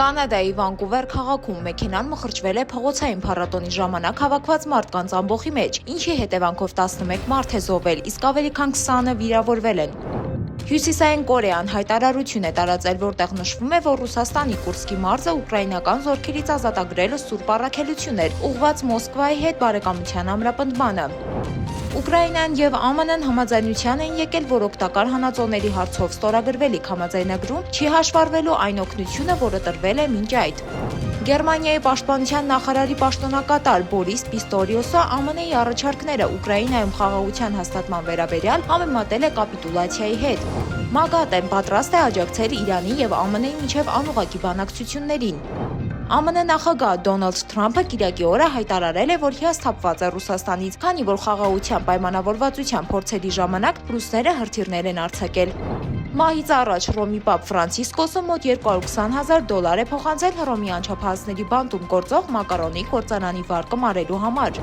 Կանադայի Վանկուվեր քաղաքում մեքենան մխրճվել է փողոցային փառատոնի ժամանակ հավաքված մարդկանց ամբոխի մեջ, ինչի հետևանքով 11 մարդ է զոհվել, իսկ ավելի քան 20-ը վիրավորվել են։ Հյուսիսային Կորեան հայտարարություն է տարածել, որտեղ նշվում է, որ Ռուսաստանի Կուրսկի մարզը ուկրաինական զորքերից ազատագրելը սուրբ առաքելություն էր, ուղղված Մոսկվայի հետ բարեկամության ամրապնդմանը։ Ուկրաինան եւ ԱՄՆ-ն համաձայնության են եկել, որ օգտակար հանածոների հարցով ստորագրվելիք համաձայնագրում չի հաշվառվելու այն օգնությունը, որը տրվել է մինչ այդ։ Գերմանիայի պաշտպանության նախարարի պաշտոնակատար Բորիս Պիստորիոսը ԱՄՆ-ի առաջարկները Ուկրաինայում խաղաղության հաստատման վերաբերյալ համեմատել է կապիտուլացիայի հետ։ ՄԱԳԱՏ-ն պատրաստ է աջակցել Իրանի եւ ԱՄՆ-ի միջև անուղղակի բանակցություններին։ ԱՄՆ նախագահ Դոնալդ Թրամփը կիրակի օրը հայտարարել է, որ հիասթափված է Ռուսաստանից, քանի որ խաղաղության պայմանավորվածության փորձերի ժամանակ ռուսները հրթիռներ են արձակել։ Մահից առաջ Հռոմի պապ Ֆրանցիսկոսը մոտ $220,000 է փոխանցել Հռոմի անչափահասների բանտում գործող մակարոնի կործանանի վարկը մարելու համար։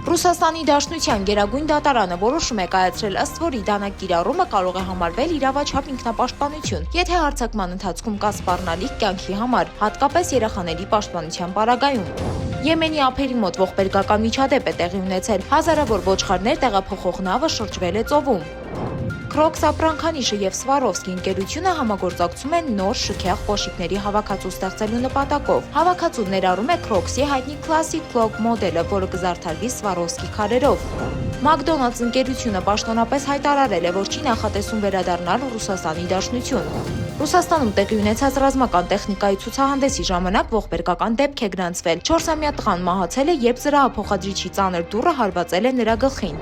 Ռուսաստանի Դաշնության գերագույն դատարանը որոշում է կայացրել, ըստ որի դանակ կիրառումը կարող է համարվել իրավաչափ ինքնապաշտպանություն, եթե հարձակման ընթացքում կա սպառնալիք կյանքի համար, հատկապես երեխաների պաշտպանության պարագայում։ Եմենի ափերի մոտ ողբերգական միջադեպ է տեղի ունեցել, հազարավոր ոչխարներ տեղափոխող նավը շրջվել է ծովում։ Քրոքս ապրանքանիշը եւ Սվարովսկի ընկերությունը համագործակցում են նոր շքեղ կոշիկների հավաքածու ստեղծելու նպատակով։ Հավաքածուն ներառում է Քրոքսի հայտնի Classic Clog մոդելը, որը կզարդարվի Սվարովսկի քարերով։ McDonald's ընկերությունը պաշտոնապես հայտարարել է, որ չի նախատեսում վերադառնալ Ռուսաստանի Դաշնություն։ Ռուսաստանում տեղի ունեցած ռազմական տեխնիկայի ցուցահանդեսի ժամանակ ողբերգական դեպք է գրանցվել։ 4-ամյա տղան մահացել է, երբ զրահափոխադրիչի ծանր դուռը հարվածել է նրա գլխին։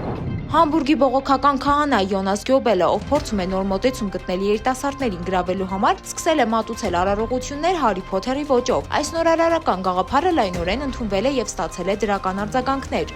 Համբուրգի բողոքական քահանա Յոնաս Գյոբելը, ով փորձում է նոր մոտեցում գտնել երիտասարդներին գրավելու համար, սկսել է մատուցել արարողություններ Հարի Փոթերի ոճով։ Այս նորարարական գաղափարը լայնորեն ընդունվել է եւ ստացել է դրական արձագանքներ։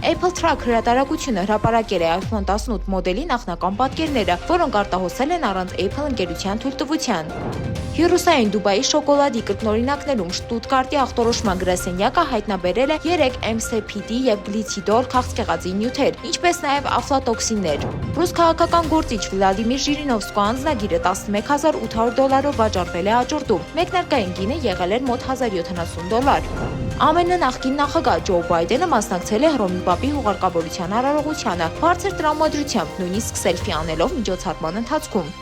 Apple Truck հրատարակությունը հրապարակել է iPhone 18 մոդելի նախնական պատկերները, որոնք արտահոսել են առանց Apple ընկերության թույլտվության։ Հյուրուսային Դուբայի շոկոլադի կրկնօրինակներում Շտուտգարտի ախտորոշման գրասենյակը հայտնաբերել է 3 MCPD եւ գլիցիդոլ քաղցկեղածի նյութեր, ինչպես նաեւ աֆլատոքսիններ։ Ռուս քաղաքական գործիչ Վլադիմիր Ժիրինովսկու անձնագիրը $11,800-ով վաճառվել է աճուրդում։ Մեկնարկային գինը եղել էր մոտ $170։ ԱՄՆ նախկին նախագահ Ջո Բայդենը մասնակցել է Հռոմի պապի հուղարկավորության արարողությանը, բարձր տրամադրությամբ, նույնիսկ սելֆի անելով միջոցառման ընթացքում։